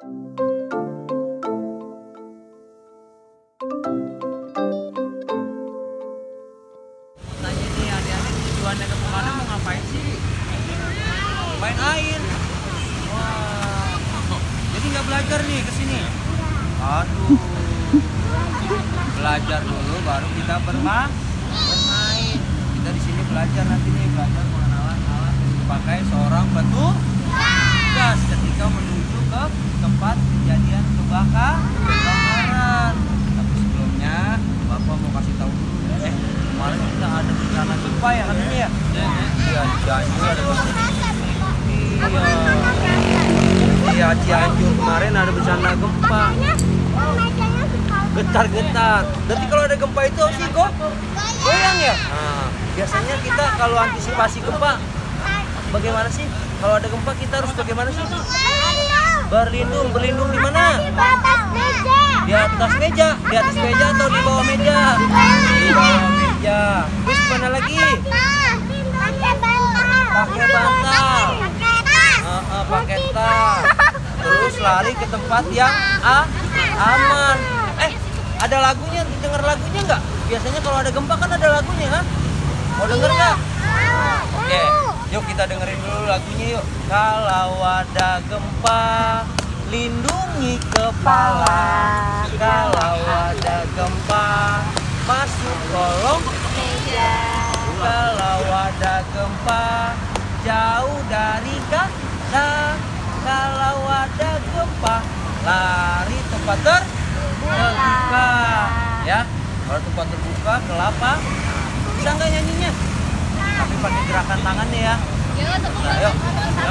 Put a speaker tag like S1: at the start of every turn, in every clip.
S1: Tanya nih adik-adik tujuannya ke kemana mau ngapain sih? Main air. Wah. Jadi nggak belajar nih ke sini. Aduh. Belajar dulu baru kita bermain. Kita di sini belajar nanti nih, belajar mengenal alat yang dipakai seorang petugas ketika menuju ke tempat kejadian kebakaran. Tapi sebelumnya Bapak mau kasih tahu dulu. Kemarin kita ada bencana gempa ya kan ini ya? Iya, di Cianjur ada bencana. Iya, Cianjur kemarin ada bencana gempa. Getar-getar. Berarti kalau ada gempa itu sih kok goyang ya? Nah, biasanya kita kalau antisipasi gempa bagaimana sih? Kalau ada gempa kita harus bagaimana sih? Berlindung di mana? Di atas meja. Di atas meja atau di bawah meja? Di bawah meja. Terus mana lagi? Pakai bantal. Pakai tas. Terus lari ke tempat yang aman. Ada lagunya, denger lagunya nggak? Biasanya kalau ada gempa kan ada lagunya kan? Mau denger nggak? Oke, yuk kita dengerin dulu lagunya yuk. Kalau ada gempa, lindungi kepala. Kalau ada gempa, masuk kolong meja. Kalau ada gempa, jauh dari kaca. Kalau ada gempa, lari tempat terbuka. Ya, kalau tempat terbuka ke lapang. Bisa nggak nyanyinya? Tapi pakai gerakan tangannya ya. Nah, yuk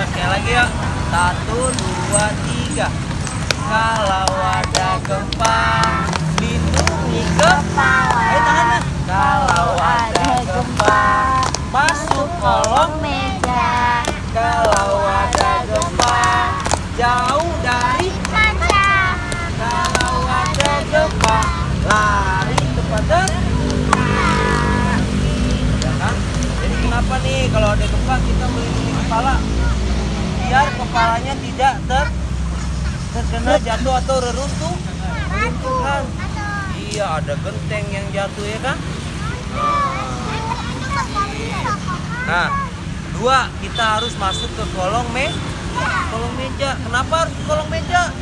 S1: sekali lagi ya. 1, 2, 3. Kalau ada gempa, lindungi kepala. Ayo tangannya. Kalau ada gempa, masuk kolong meja. Kalau ada gempa, jauh dari kaca. Kalau ada gempa, lari tempat terbuka. Ya kan? Jadi kenapa nih kalau ada gempa kita melindungi kepala? Biar kepalanya tidak terkena jatuh atau reruntuhan. Iya, ada genteng yang jatuh ya kan? Nah, 2, kita harus masuk ke kolong meja. Kenapa harus ke kolong meja?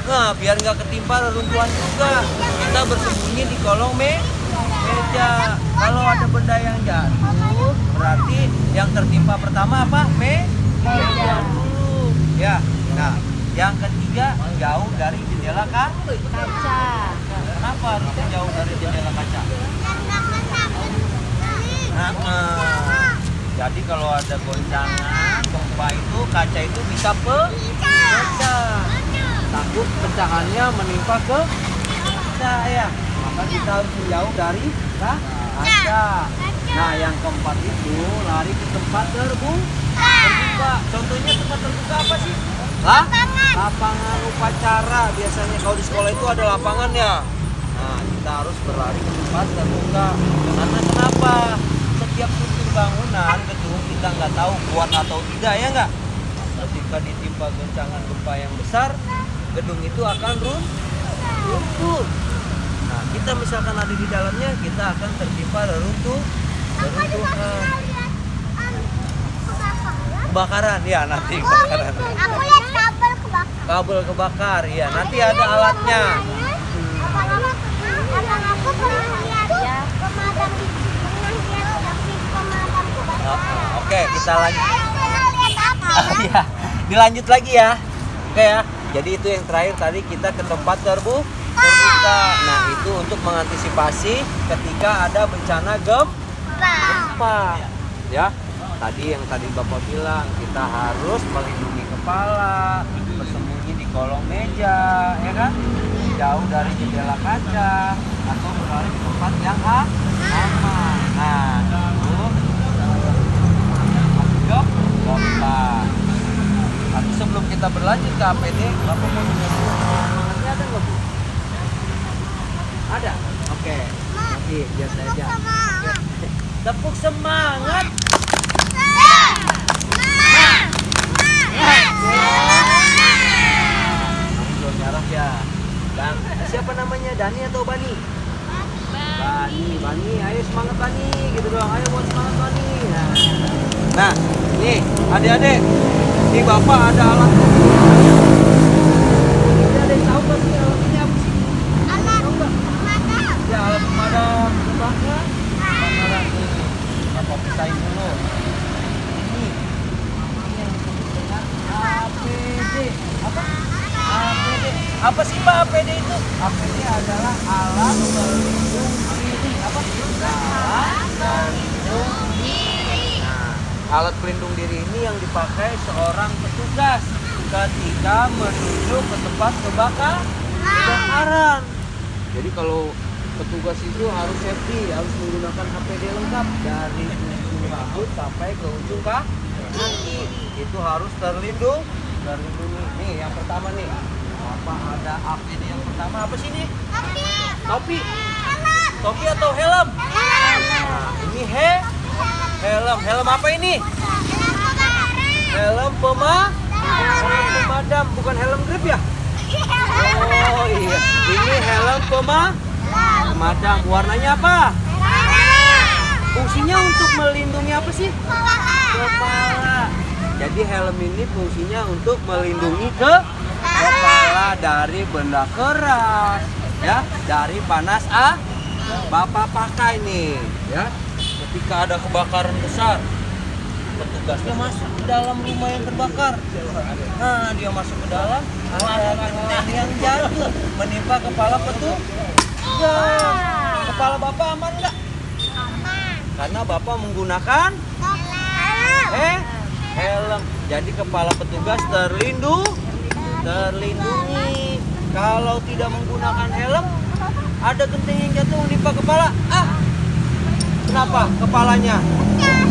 S1: Nah, biar nggak ketimpa reruntuhan juga. Kita bersembunyi di kolong meja. Kalau ada benda yang jatuh, berarti yang tertimpa pertama apa? Meja dulu. Ya. Nah, yang ketiga jauh dari jendela kaca. Kenapa harus jauh dari jendela kaca? Jadi kalau ada goncangan gempa itu kaca itu bisa pecah. Takut pecahannya menimpa ke kaca ya. Maka kita harus menjauh dari kaca. Nah, yang keempat itu lari ke tempat terbuka. Contohnya tempat terbuka apa sih? Lapangan upacara. Biasanya kalau di sekolah itu ada lapangan ya. Nah, kita harus berlari ke tempat terbuka. Karena kenapa? Setiap struktur bangunan gedung kita nggak tahu kuat atau tidak ya nggak. Ketika ditimpa goncangan gempa yang besar, gedung itu akan runtuh. Nah, kita misalkan ada di dalamnya, kita akan tertimpa reruntuhan. Kebakaran ya nanti. Kebakaran.
S2: Aku lihat kabel kebakar.
S1: Kabel kebakar, ya nanti ada alatnya.
S2: Abang aku pernah lihat pemadam kebakaran.
S1: Oke, kita lanjut.
S2: Lihat apa?
S1: Iya, dilanjut lagi ya. Oke ya. Jadi itu yang terakhir tadi kita ke tempat terbuka. Nah, itu untuk mengantisipasi ketika ada bencana gempa. Ya. Tadi yang tadi Bapak bilang, kita harus melindungi kepala, bersembunyi di kolong meja, ya kan? Jauh dari jendela kaca atau berlari di tempat yang aman. Nah, itu gempa. Tapi sebelum kita berlanjut ke APD, Bapak mau semangatnya ada nggak Bu? Ada? Oke. Nanti biasa aja. Tepuk semangat. Dani atau Bani? Bani, ayo semangat Bani, gitu dong. Ayo buat semangat Bani. Nah, nih adik-adik, nih Bapak ada alat. Adik-adik tahu nggak sih alat ini apa sih?
S2: Alat pemadam.
S1: Ya alat pemadam kebakaran. Kebakaran nih. Bapak pisahin dulu. Ini yang disebut dengan APD. Apa? APD. Apa sih Pak APD itu? APD adalah alat pelindung diri. Apa? Alat pelindung diri. Nah, alat pelindung diri ini yang dipakai seorang petugas ketika menuju ke tempat kebakaran. Jadi kalau petugas itu harus safety, harus menggunakan APD lengkap dari ujung rambut sampai ke ujung kaki. Itu harus terlindungi. Nih yang pertama nih. Apa ada APD yang pertama apa sih ini? Topi. Topi atau helm? Nah, ini helm. Helm apa ini? Helm pemadam, bukan helm grip ya? Oh iya, ini helm pemadam. Warnanya apa? Fungsinya untuk melindungi apa sih? Kepala. Jadi helm ini fungsinya untuk melindungi kepala dari benda keras, ya, dari panas. Bapak pakai nih, ya. Ketika ada kebakaran besar, petugasnya masuk ke dalam rumah yang terbakar. Nah, dia masuk ke dalam, ada genteng yang jatuh menimpa kepala petugas. Kepala Bapak aman nggak?
S2: Aman.
S1: Karena Bapak menggunakan helm. Jadi kepala petugas terlindungi. Kalau tidak menggunakan helm, ada genteng yang jatuh menimpa kepala. Kenapa kepalanya?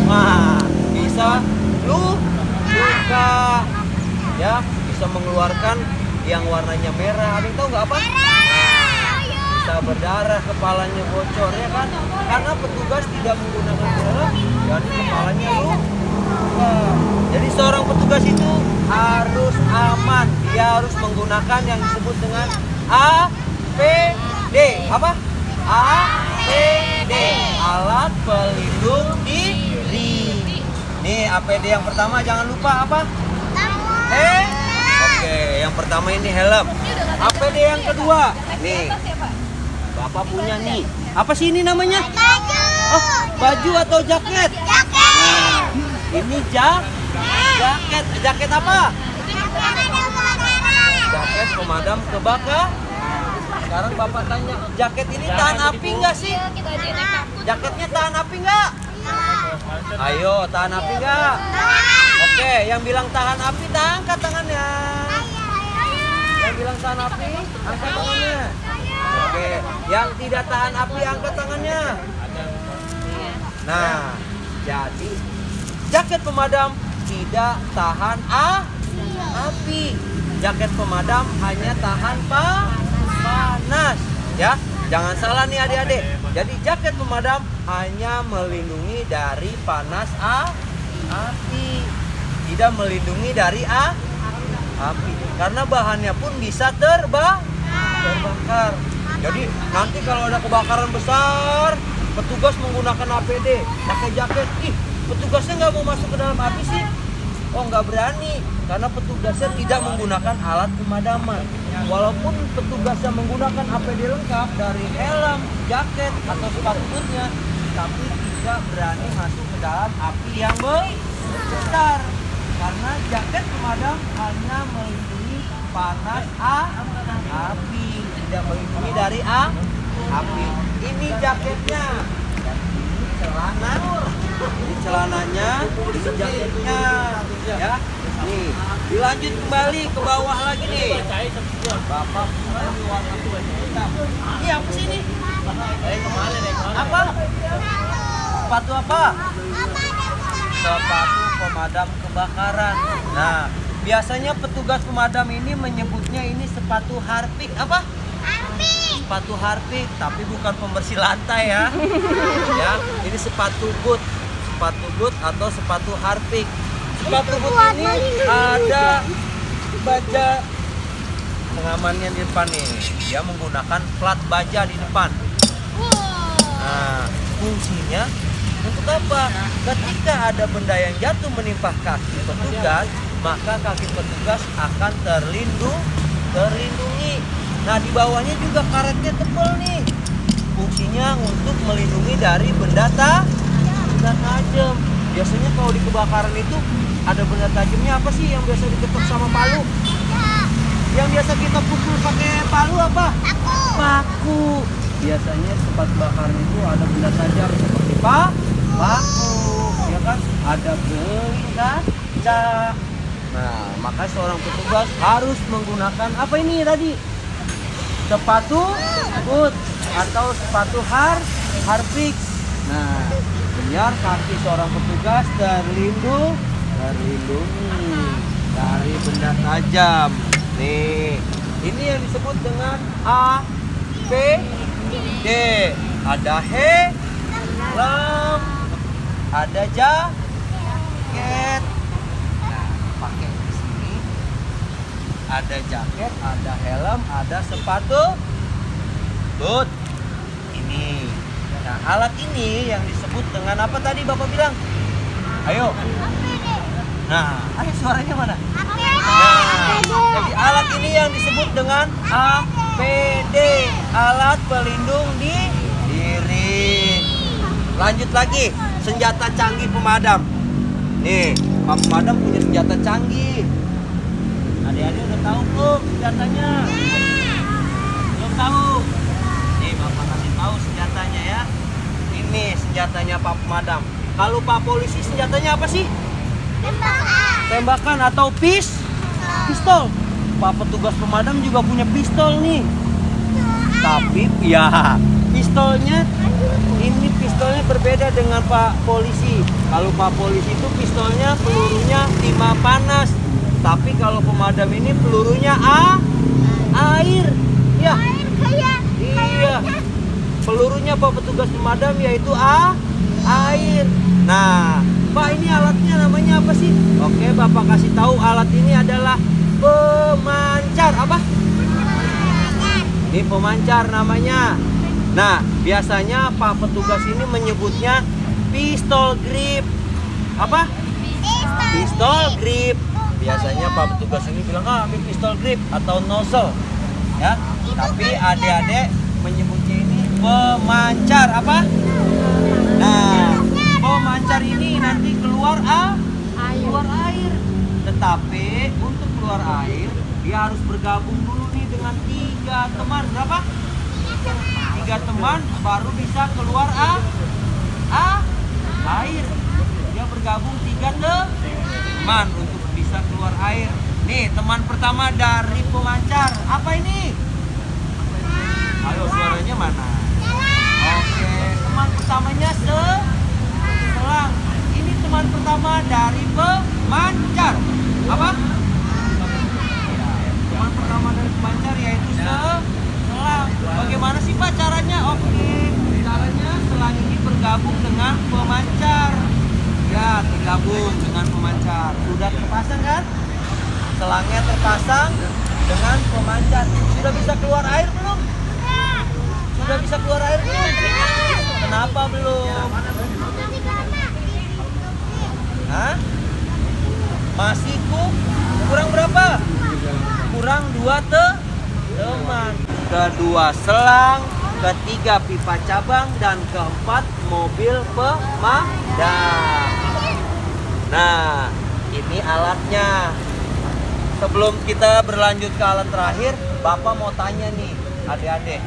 S1: Nah, bisa luka, ya, bisa mengeluarkan yang warnanya merah. Ada yang tahu nggak apa? Bisa berdarah, kepalanya bocor, ya kan? Karena petugas tidak menggunakan helm, jadi kepalanya luka. Jadi seorang petugas itu harus aman. Dia harus menggunakan yang disebut dengan APD. Apa? APD, alat pelindung diri. Nih APD yang pertama jangan lupa apa? Oke, yang pertama ini helm. APD yang kedua, nih Bapak punya nih. Apa sih ini namanya?
S2: Baju.
S1: Oh, baju atau jaket? Nah, ini jaket. Jaket apa? Jaket pemadam kebakaran. Sekarang Bapak tanya, jaket ini tahan api nggak sih? Jaketnya tahan api nggak? Ayo, tahan api nggak? Oke, yang bilang tahan api, angkat tangannya. Yang bilang tahan api, angkat tangannya. Oke, yang tidak tahan api, angkat tangannya. Nah, jadi jaket pemadam tidak tahan api. Jaket pemadam hanya tahan panas, ya. Jangan salah nih adik-adik. Jadi jaket pemadam hanya melindungi dari panas api, tidak melindungi dari api. Karena bahannya pun bisa terbakar. Jadi nanti kalau ada kebakaran besar, petugas menggunakan APD, pakai jaket, petugasnya nggak mau masuk ke dalam api sih. Oh, nggak berani karena petugasnya tidak menggunakan alat pemadaman. Walaupun petugasnya menggunakan APD lengkap dari helm, jaket atau sepatu bootnya, tapi tidak berani masuk ke dalam api yang besar. Karena jaket pemadam hanya melindungi panas api, tidak melindungi dari api. Ini jaketnya. Ini celananya, ini jaketnya, ya. Nih, dilanjut kembali ke bawah lagi nih. Bapak warna hitam. Ini apa sih ini? Apa? Sepatu apa? Sepatu pemadam kebakaran. Nah, biasanya petugas pemadam ini menyebutnya ini sepatu harpik. Apa? Sepatu harpik, tapi bukan pembersih lantai ya. Ya, ini sepatu boot atau sepatu harpik. Sepatu boot ini ada baja pengamannya di depan nih. Dia menggunakan plat baja di depan. Nah, fungsinya untuk apa? Ketika ada benda yang jatuh menimpa kaki petugas, maka kaki petugas akan terlindungi. Nah, di bawahnya juga karetnya tebal nih. Fungsinya untuk melindungi dari benda tajam. Biasanya kalau di kebakaran itu ada benda tajamnya apa sih yang biasa diketok sama palu? Yang biasa kita pukul pakai palu apa? Paku. Biasanya tempat kebakaran itu ada benda tajam seperti paku, ya kan? Ada beling kaca. Nah, maka seorang petugas harus menggunakan apa ini tadi? Sepatu boot atau sepatu harpiks. Nah, biar kaki seorang petugas terlindungi dari benda tajam. Nih, ini yang disebut dengan APD. Ada helm, ada jaket. Nah, pakai di sini. Ada jaket, ada helm, ada sepatu boot. Ini. Nah, alat ini yang disebut dengan apa tadi Bapak bilang? Ayo. Nah, ayo suaranya mana? Nah, jadi alat ini yang disebut dengan APD, alat pelindung diri. Lanjut lagi, senjata canggih pemadam. Nih, Pak Pemadam punya senjata canggih. Adik-adik udah tahu belum senjatanya? Belum tahu? Nih, Bapak kasih tahu senjatanya ya. Ini senjatanya Pak Pemadam. Kalau Pak Polisi senjatanya apa sih? Tembakan atau pistol. Pak petugas pemadam juga punya pistol nih. Tapi ya pistolnya berbeda dengan Pak Polisi. Kalau Pak Polisi itu pistolnya pelurunya timah panas. Tapi kalau pemadam ini pelurunya air. Ya. Iya. Pelurunya Pak petugas pemadam yaitu air. Nah, Pak, ini alatnya namanya apa sih? Oke, Bapak kasih tahu alat ini adalah pemancar. Apa? Ini pemancar namanya. Nah, biasanya Pak petugas ini menyebutnya pistol grip. Apa? Pistol grip. Biasanya Pak petugas ini bilang, ambil pistol grip atau nozzle. Ya, tapi adik-adik menyebutnya ini pemancar. Apa? Nah, pemancar ini nanti keluar air. Tetapi untuk keluar air dia harus bergabung dulu nih dengan 3 teman. Berapa? 3 teman baru bisa keluar air. Dia bergabung 3 teman untuk bisa keluar air. Nih, teman pertama dari pemancar. Apa ini? Ayo, suaranya mana? Oke, teman pertamanya selang. Ini teman pertama dari pemancar. Apa? Teman pertama dari pemancar yaitu selang. Bagaimana sih Pak caranya? Oke, caranya selang ini bergabung dengan pemancar. Ya, tergabung dengan pemancar. Sudah terpasang kan? Selangnya terpasang dengan pemancar. Sudah bisa keluar air belum? Sudah bisa keluar air belum? Kenapa belum? Hah? Masih kurang berapa? Kurang 2 teman. Kedua selang, ketiga pipa cabang, dan keempat mobil pemadam. Nah, ini alatnya. Sebelum kita berlanjut ke alat terakhir, Bapak mau tanya nih, adik-adik.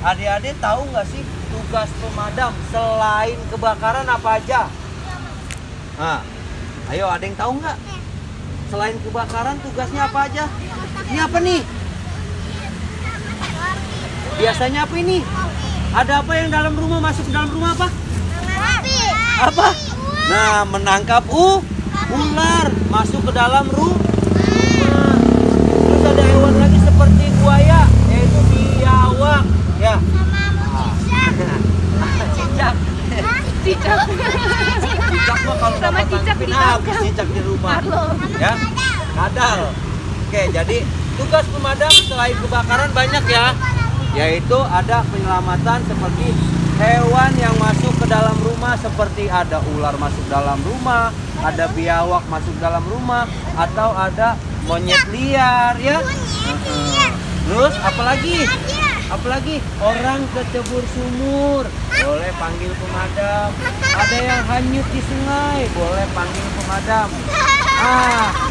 S1: Adik-adik tahu nggak sih tugas pemadam selain kebakaran apa aja? Nah, ayo ada yang tahu nggak? Selain kebakaran tugasnya apa aja? Ini apa nih? Biasanya apa ini? Ada apa yang dalam rumah masuk ke dalam rumah apa? Apa? Nah, menangkap ular masuk ke dalam rumah. Terus ada hewan lagi seperti buaya, yaitu biawak, ya. Cicak. Cicak mah kalau dapat tangkapin habis cicak di rumah. Ya. Kadal. Oke, jadi tugas pemadam selain kebakaran banyak ya. Yaitu ada penyelamatan seperti hewan yang masuk ke dalam rumah, seperti ada ular masuk dalam rumah, ada biawak masuk dalam rumah, atau ada monyet liar ya. Terus apalagi? Apalagi orang kecebur sumur, boleh panggil pemadam. Ada yang hanyut di sungai, boleh panggil pemadam.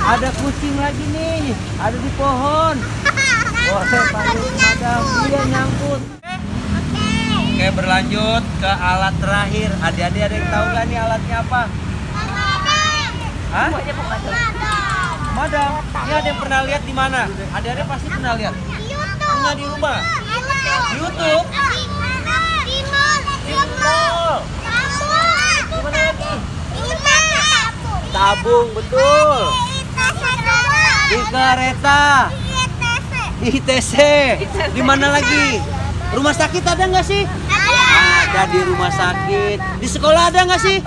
S1: Ada kucing lagi nih, ada di pohon, boleh panggil pemadam. Dia nyangkut. Oke, berlanjut ke alat terakhir. Adik-adik ada yang tahu nggak nih alatnya apa? Hah? Pemadam. Ini ada yang pernah lihat di mana? Adik-adik pasti pernah lihat. Punya di rumah. Di YouTube. Di mall. Di mana lagi? Tabung, betul. Di kereta. Di ITC. Di mana lagi? Rumah sakit ada nggak sih? Ada di rumah sakit. Di sekolah ada nggak sih?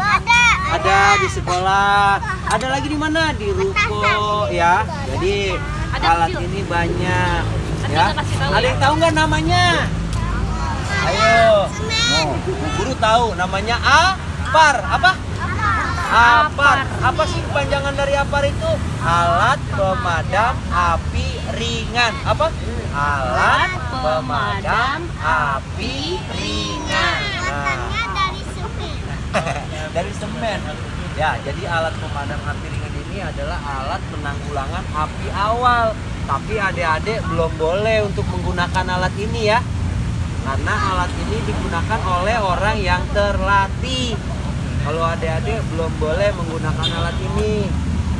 S1: Ada di sekolah. Ada lagi di mana? Di ruko ya. Jadi alat ini banyak. Ya. Ada yang tahu nggak namanya? Ayo. Bu Guru tahu namanya APAR. Apa? APAR. Apa sih kepanjangan dari APAR itu? Alat pemadam api ringan. Apa? Alat pemadam api ringan. Dari semen. Ya, jadi alat pemadam api ringan ini adalah alat penanggulangan api awal. Tapi adik-adik belum boleh untuk menggunakan alat ini ya. Karena alat ini digunakan oleh orang yang terlatih. Kalau adik-adik belum boleh menggunakan alat ini.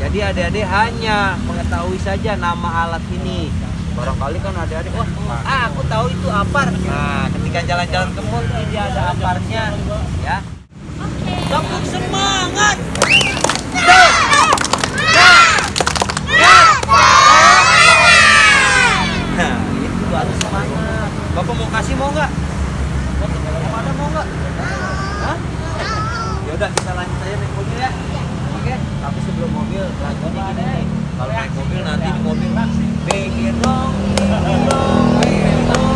S1: Jadi adik-adik hanya mengetahui saja nama alat ini. Barangkali kan adik-adik, aku tahu itu APAR. Nah, ketika jalan-jalan ke mall ini ada APARnya, ya. Tepuk semangat. Nah, itu baru semangat. Bapak mau kasih mau nggak? Ada mau nggak? Hah? Ya udah kita lanjut aja naik mobil ya. Oke. Tapi sebelum mobil lagunya gini nih. Kalau naik mobil nanti di mobil pinggir dong, pinggir dong, pinggir dong.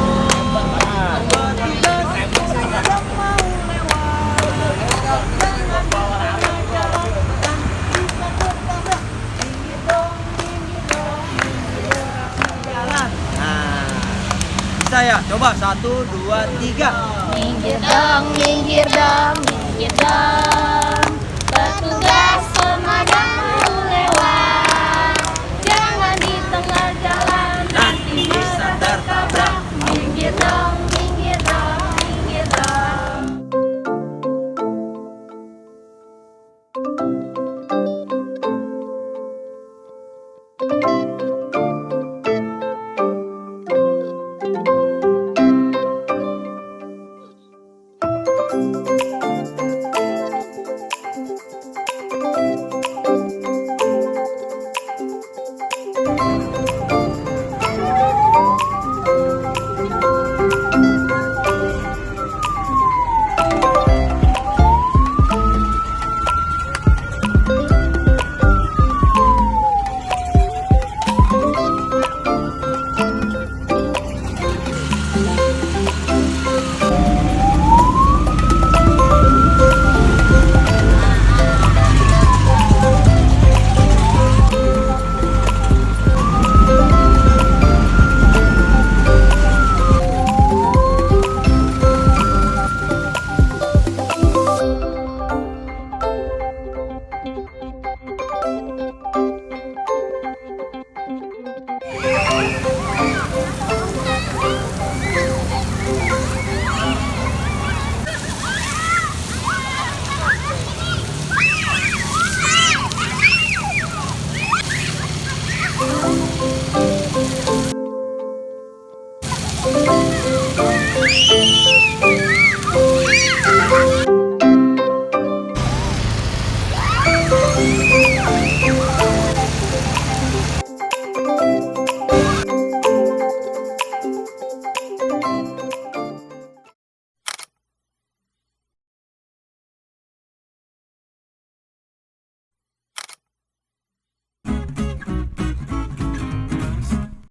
S1: Bisa ya? Coba 1, 2, 3.
S2: Minggir dong, minggir dong, minggir dong. Petugas